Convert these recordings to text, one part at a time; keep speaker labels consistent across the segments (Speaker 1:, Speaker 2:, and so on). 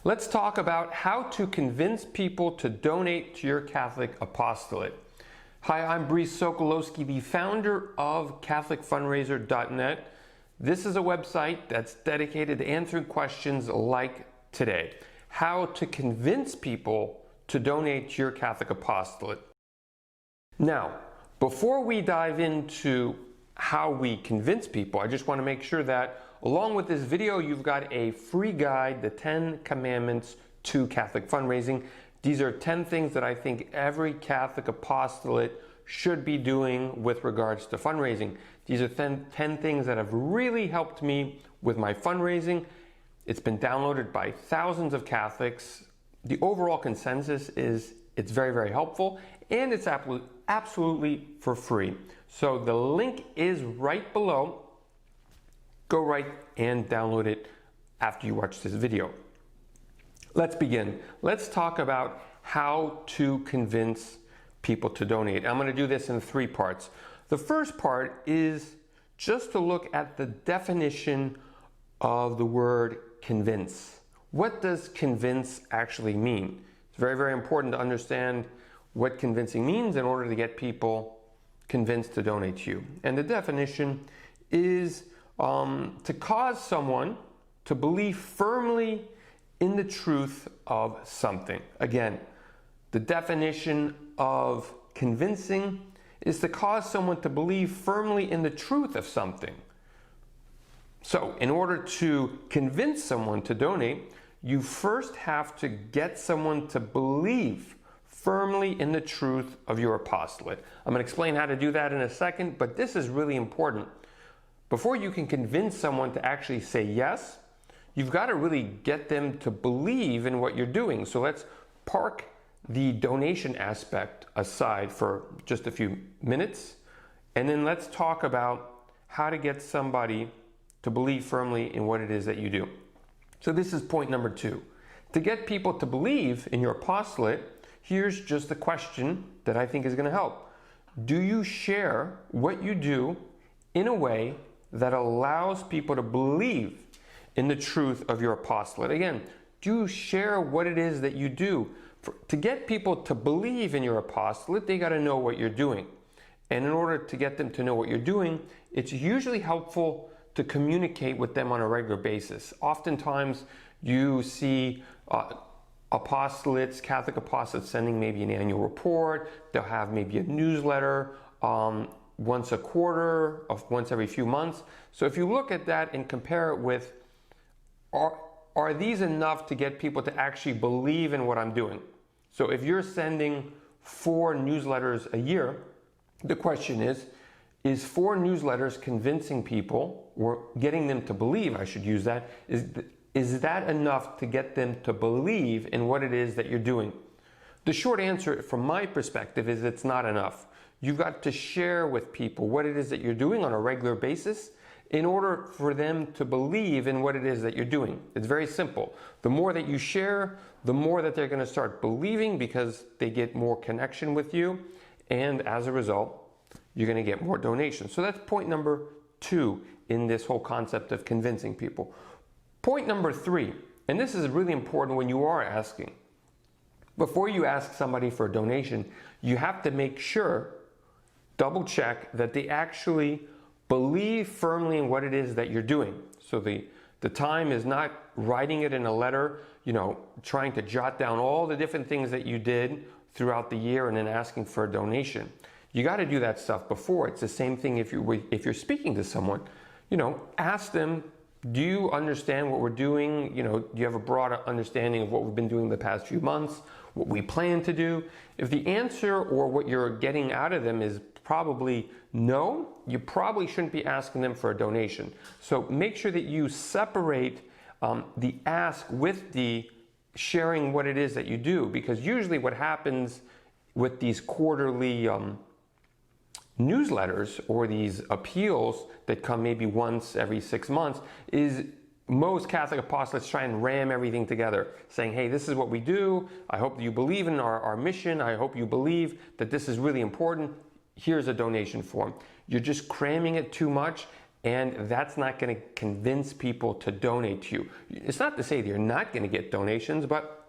Speaker 1: Let's talk about how to convince people to donate to your Catholic apostolate. Hi, I'm Brice Sokolowski, the founder of CatholicFundraiser.net. This is a website that's dedicated to answering questions like today. How to convince people to donate to your Catholic apostolate. Now, before we dive into how we convince people, I just want to make sure that along with this video, you've got a free guide, the 10 Commandments to Catholic Fundraising. These are 10 things that I think every Catholic apostolate should be doing with regards to fundraising. These are 10 things that have really helped me with my fundraising. It's been downloaded by thousands of Catholics. The overall consensus is it's very, very helpful, and it's absolutely for free. So the link is right below. Go right and download it after you watch this video. Let's begin. Let's talk about how to convince people to donate. I'm going to do this in 3 parts. The first part is just to look at the definition of the word convince. What does convince actually mean? It's very, very important to understand what convincing means in order to get people convinced to donate to you. And the definition is to cause someone to believe firmly in the truth of something. Again, the definition of convincing is to cause someone to believe firmly in the truth of something. So, in order to convince someone to donate, you first have to get someone to believe firmly in the truth of your apostolate. I'm going to explain how to do that in a second, but this is really important. Before you can convince someone to actually say yes, you've got to really get them to believe in what you're doing. So let's park the donation aspect aside for just a few minutes, and then let's talk about how to get somebody to believe firmly in what it is that you do. So this is point number 2. To get people to believe in your apostolate, here's just a question that I think is going to help. Do you share what you do in a way that allows people to believe in the truth of your apostolate? Again, do you share what it is that you do? To get people to believe in your apostolate, they got to know what you're doing. And in order to get them to know what you're doing, it's usually helpful to communicate with them on a regular basis. Oftentimes, you see apostolates, Catholic apostolates sending maybe an annual report. They'll have maybe a newsletter once a quarter, once every few months. So if you look at that and compare it with, are these enough to get people to actually believe in what I'm doing? So if you're sending 4 newsletters a year, the question is 4 newsletters convincing people, or getting them to believe, I should use that, is that enough to get them to believe in what it is that you're doing? The short answer from my perspective is it's not enough. You've got to share with people what it is that you're doing on a regular basis in order for them to believe in what it is that you're doing. It's very simple. The more that you share, the more that they're going to start believing because they get more connection with you. And as a result, you're going to get more donations. So that's point number 2 in this whole concept of convincing people. Point number 3, and this is really important when you are asking. Before you ask somebody for a donation, you have to make sure, double check that they actually believe firmly in what it is that you're doing. So the time is not writing it in a letter, trying to jot down all the different things that you did throughout the year and then asking for a donation. You got to do that stuff before. It's the same thing if you're speaking to someone. Ask them, do you understand what we're doing? Do you have a broad understanding of what we've been doing the past few months, what we plan to do? If the answer or what you're getting out of them is probably no, you probably shouldn't be asking them for a donation. So make sure that you separate the ask with the sharing what it is that you do, because usually what happens with these quarterly newsletters or these appeals that come maybe once every 6 months is most Catholic apostolates try and ram everything together, saying, hey, this is what we do. I hope you believe in our mission. I hope you believe that this is really important. Here's a donation form. You're just cramming it too much, and that's not going to convince people to donate to you. It's not to say that you're not going to get donations, but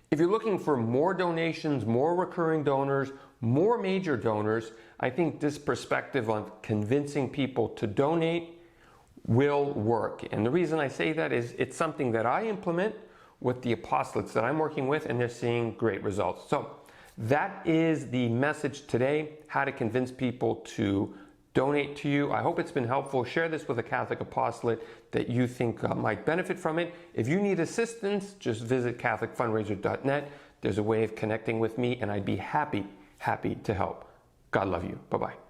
Speaker 1: if you're looking for more donations, more recurring donors, more major donors, I think this perspective on convincing people to donate will work. And the reason I say that is it's something that I implement with the apostolates that I'm working with, and they're seeing great results. So that is the message today, how to convince people to donate to you. I hope it's been helpful. Share this with a Catholic apostolate that you think might benefit from it. If you need assistance, just visit catholicfundraiser.net. There's a way of connecting with me, and I'd be happy to help. God love you. Bye-bye.